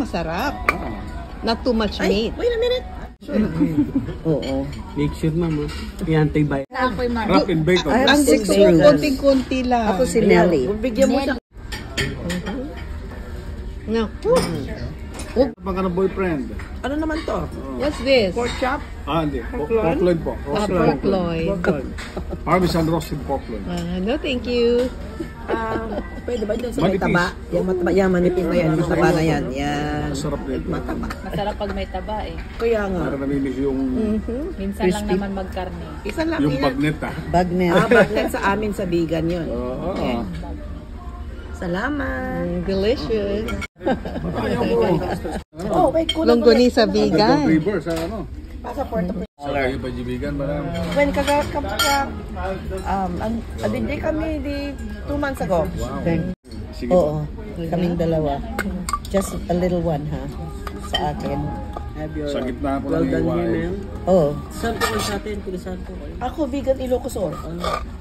masarap. Not too much meat. Wait a minute. Oo. Make sure, mama. I-antibiotic. Wrap in bacon. Ang gusto ko, konting-konti lang. Ako si Nelly. Bigyan mo siya. No. Pag ka ng boyfriend. Ano naman to? What's this? Pork chop? Hindi. Pork loin po. Pork loin. Parmesan roasted pork loin. No, thank you. Pwede ba dyan sa may taba? Yung mataba, yan, manipis na yan. Yung mataba na yan. Yan. Masarap nito. Mataba. Masarap pag may taba eh. Kaya nga. Para namimiss yung Minsan lang naman magkarne. Isa lang. yung bagnet Bagnet. Bagnet sa amin sa vegan yun. Oo. Salamat. Delicious. Ayaw ko. Oh, wait. Kulang Longganisa vegan. River sa ano? Passport. Sa lagi pa jibigan ba When adinday kami di 2 months ago. Sige Oo. po. Kaming dalawa. Just a little one, ha? Sa akin. Sa gitna po ng iwain. Oh. Saan po kayo sa atin? Kung saan po kayo? Ako vegan Ilocos Sur.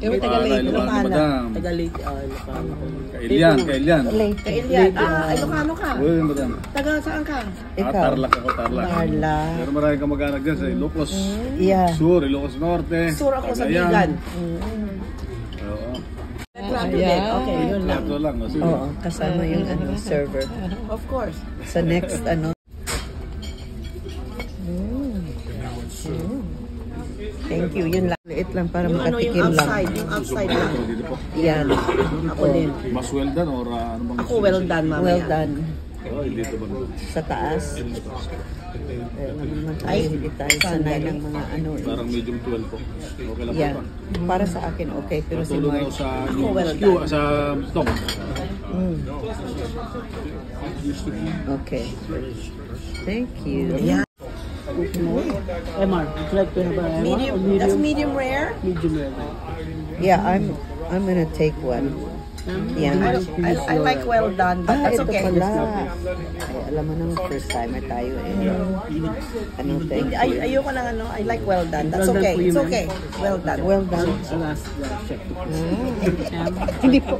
Yung Tagalog. Madam. Tagalite. Ilocano. Kailian. Kailian. Ilocano ka. Uy, madam. Taga saan ka? Ikaw. Tarlac ako, Tarlac. Tarlac. Pero maraming kamag-anak dyan sa Ilocos Yeah. Sur, Ilocos Norte. Sur ako sa Cagayan. vegan. Oo. Okay, yun lang. Tatlo lang. Sige. Oo, kasama yung server. Of course. Sa next, Thank you. Yun lang. Liit lang para Yung makatikim lang. yung outside lang. Dito po. Yan. Ako din. Mas well done or ano bang Ako well done, mamaya. Well done. Dito ba? Sa taas. Hindi tayo sanay ng mga Parang medium 12 po. Okay lang Yan. po ba? Para sa akin, okay. Pero si Tulong Mark, ako sa well skew, done. sa tom. okay. Thank you. Yeah. MR, would you like to have a Medium. That's medium rare. medium rare? Yeah, I'm gonna take one. Yan. I like well done, but that's ito okay. pala. Ay, alam mo nang first timer tayo eh. Thank you. Ayoko lang I like well done. That's okay. It's okay. Well done. Well done. Last check. Hindi po.